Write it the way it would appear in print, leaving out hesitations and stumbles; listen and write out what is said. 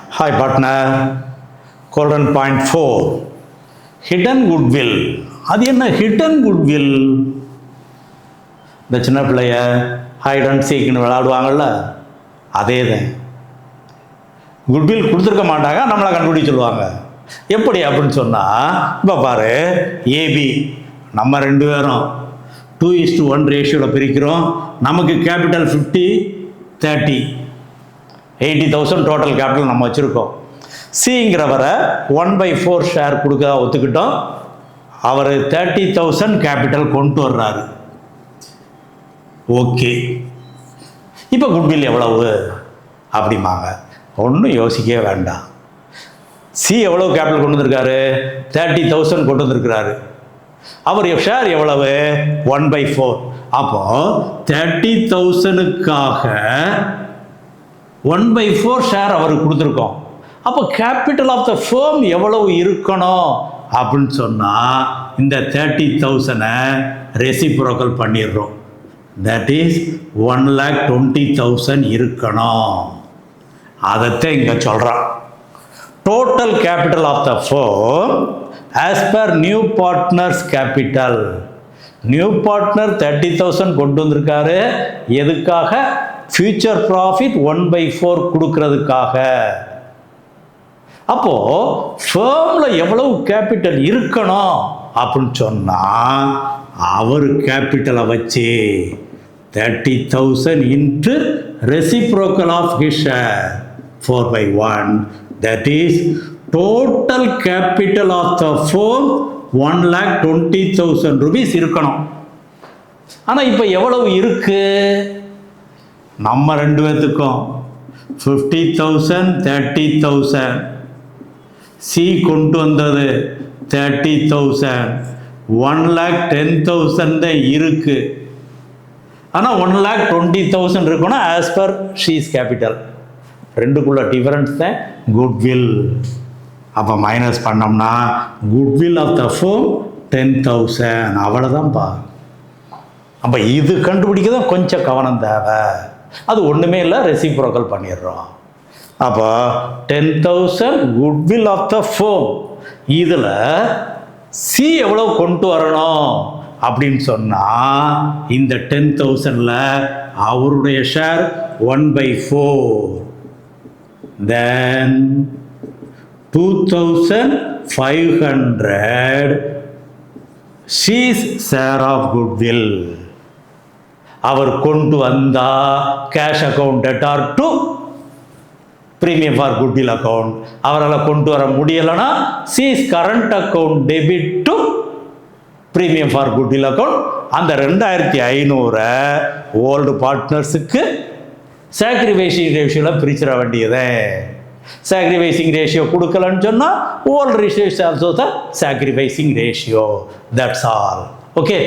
Hi partner, Golden Point 4, Hidden Goodwill. அது என்ன hidden goodwill? இந்த சின்ன பிள்ளைய ஹைட் அண்ட் சீக்னு விளையாடுவாங்கள்ல, அதே தான். குட்வில் கொடுத்துருக்க மாட்டாங்க, நம்மளை கண்டுபிடிச்சு சொல்லுவாங்க. எப்படி அப்படின்னு சொன்னால், இப்போ பாரு, ஏபி நம்ம ரெண்டு பேரும் 2:1 ரேஷியோவில் பிரிக்கிறோம். நமக்கு கேபிட்டல் 50, 30, 80,000 டோட்டல் கேபிட்டல் நம்ம வச்சுருக்கோம். சிங்கிறவரை 1/4 ஷேர் கொடுக்க ஒத்துக்கிட்டோம். அவர் 30,000 கேபிட்டல் கொண்டு வர்றாரு. ஓகே, இப்போ குட்வில் எவ்வளவு அப்படிம்பாங்க. ஒன்றும் யோசிக்கவே வேண்டாம். சி எவ்வளவு கேபிட்டல் கொண்டு வந்திருக்காரு? 30,000 கொண்டு வந்திருக்கிறாரு. அவர் ஷேர் எவ்வளவு? 1/4. அப்போ 30,000க்காக 1/4 ஷேர் அவருக்கு கொடுத்துருக்கோம். அப்போ கேபிட்டல் ஆஃப் த ஃபேம் எவ்வளவு இருக்கணும் அப்படின்னு சொன்னால், இந்த 30,000 ரெசிப்ரோக்கல் பண்ணிடுறோம். தட் இஸ் 1,20,000 இருக்கணும். அதைத்தான் இங்கே சொல்கிறான். Total capital of the firm as per new partners capital. New partner 30,000 கொண்டு வந்திருக்காரு. எதுக்காக? ஃபியூச்சர் ப்ராஃபிட் 1/4 கொடுக்கறதுக்காக. அப்போ ஃபேமில் எவ்வளவு கேபிட்டல் இருக்கணும் அப்படின்னு சொன்னால், அவர் கேபிட்டலை வச்சு 30,000 into reciprocal of his share 4/1. That is total capital of the firm 1,20,000 rupees இருக்கணும். ஆனால் இப்போ எவ்வளவு இருக்கு? நம்ம ரெண்டு பேர்த்துக்கும் 50,000, 30,000. சி கொண்டு வந்தது 30,000, 1,10,000 தான் இருக்கு. ஆனால் 1,20,000 இருக்கணும் ஆஸ் பர் ஷீஸ் கேபிட்டல். ரெண்டுக்குள்ள டிஃபரன்ஸ் தான் குட்வில். அப்போ மைனஸ் பண்ணோம்னா குட்வில் ஆஃப் த ஃபேம் 10,000. அவ்வளோதான்ப்பா. அப்போ இது கண்டுபிடிக்க தான் கொஞ்சம் கவனம் தேவை. அது ஒன்றுமே இல்லை, ரெசிப்ரோக்கல் பண்ணிடுறோம். அப்போ 10,000 குட்வில் ஆஃப் த ஃபேம். இதில் சி எவ்வளோ கொண்டு வரணும் அப்படின்னு சொன்னால், இந்த 10,000ல் அவருடைய share 1/4. Then 2,500 she's share of goodwill. அவர் கொண்டு வந்தா cash account debtor to premium for goodwill account. அவரால் கொண்டு வர முடியலைன்னா she's current account debit to premium for goodwill account. அந்த 2,500 ஓல்டு பார்ட்னர்ஸுக்கு சாக்ரிஃபைசிங் ரேஷியோவில் பிரிச்சிட வேண்டியது. சாக்ரிஃபைசிங் ரேஷியோ கொடுக்கலன்னு சொன்னால் old ratio is also the sacrificing ratio. That's all. Okay.